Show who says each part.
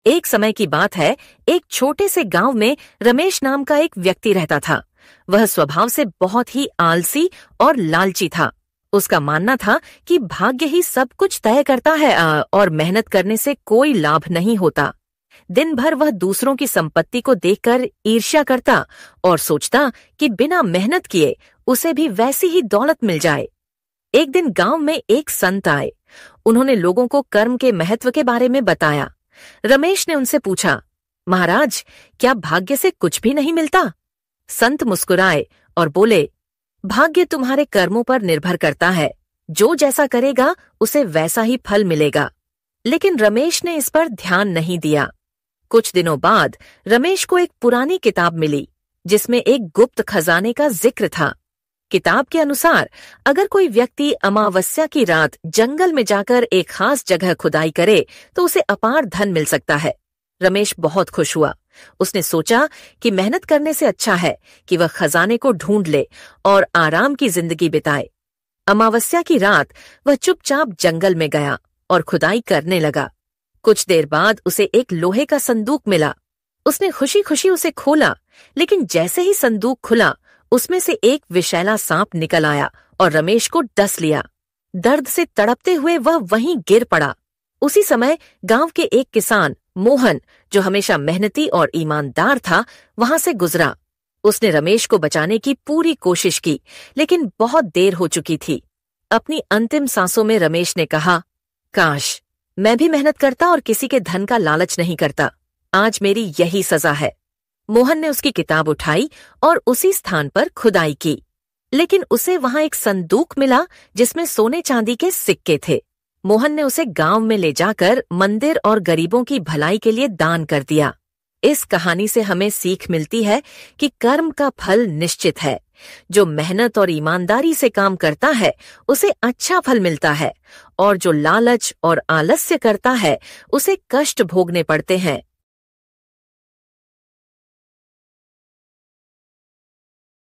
Speaker 1: एक समय की बात है, एक छोटे से गांव में रमेश नाम का एक व्यक्ति रहता था। वह स्वभाव से बहुत ही आलसी और लालची था। उसका मानना था कि भाग्य ही सब कुछ तय करता है और मेहनत करने से कोई लाभ नहीं होता। दिन भर वह दूसरों की संपत्ति को देखकर ईर्ष्या करता और सोचता कि बिना मेहनत किए उसे भी वैसी ही दौलत मिल जाए। एक दिन गांव में एक संत आए। उन्होंने लोगों को कर्म के महत्व के बारे में बताया। रमेश ने उनसे पूछा, महाराज, क्या भाग्य से कुछ भी नहीं मिलता? संत मुस्कुराए और बोले, भाग्य तुम्हारे कर्मों पर निर्भर करता है। जो जैसा करेगा उसे वैसा ही फल मिलेगा। लेकिन रमेश ने इस पर ध्यान नहीं दिया। कुछ दिनों बाद रमेश को एक पुरानी किताब मिली जिसमें एक गुप्त खजाने का जिक्र था। किताब के अनुसार अगर कोई व्यक्ति अमावस्या की रात जंगल में जाकर एक खास जगह खुदाई करे तो उसे अपार धन मिल सकता है। रमेश बहुत खुश हुआ। उसने सोचा कि मेहनत करने से अच्छा है कि वह खजाने को ढूंढ ले और आराम की जिंदगी बिताए। अमावस्या की रात वह चुपचाप जंगल में गया और खुदाई करने लगा। कुछ देर बाद उसे एक लोहे का संदूक मिला। उसने खुशी खुशी उसे खोला, लेकिन जैसे ही संदूक खुला उसमें से एक विषैला सांप निकल आया और रमेश को डस लिया। दर्द से तड़पते हुए वह वहीं गिर पड़ा। उसी समय गांव के एक किसान मोहन, जो हमेशा मेहनती और ईमानदार था, वहां से गुजरा। उसने रमेश को बचाने की पूरी कोशिश की, लेकिन बहुत देर हो चुकी थी। अपनी अंतिम सांसों में रमेश ने कहा, काश मैं भी मेहनत करता और किसी के धन का लालच नहीं करता। आज मेरी यही सजा है। मोहन ने उसकी किताब उठाई और उसी स्थान पर खुदाई की, लेकिन उसे वहां एक संदूक मिला जिसमें सोने चांदी के सिक्के थे। मोहन ने उसे गांव में ले जाकर मंदिर और गरीबों की भलाई के लिए दान कर दिया। इस कहानी से हमें सीख मिलती है कि कर्म का फल निश्चित है। जो मेहनत और ईमानदारी से काम करता है उसे अच्छा फल मिलता है, और जो लालच और आलस्य करता है उसे कष्ट भोगने पड़ते हैं।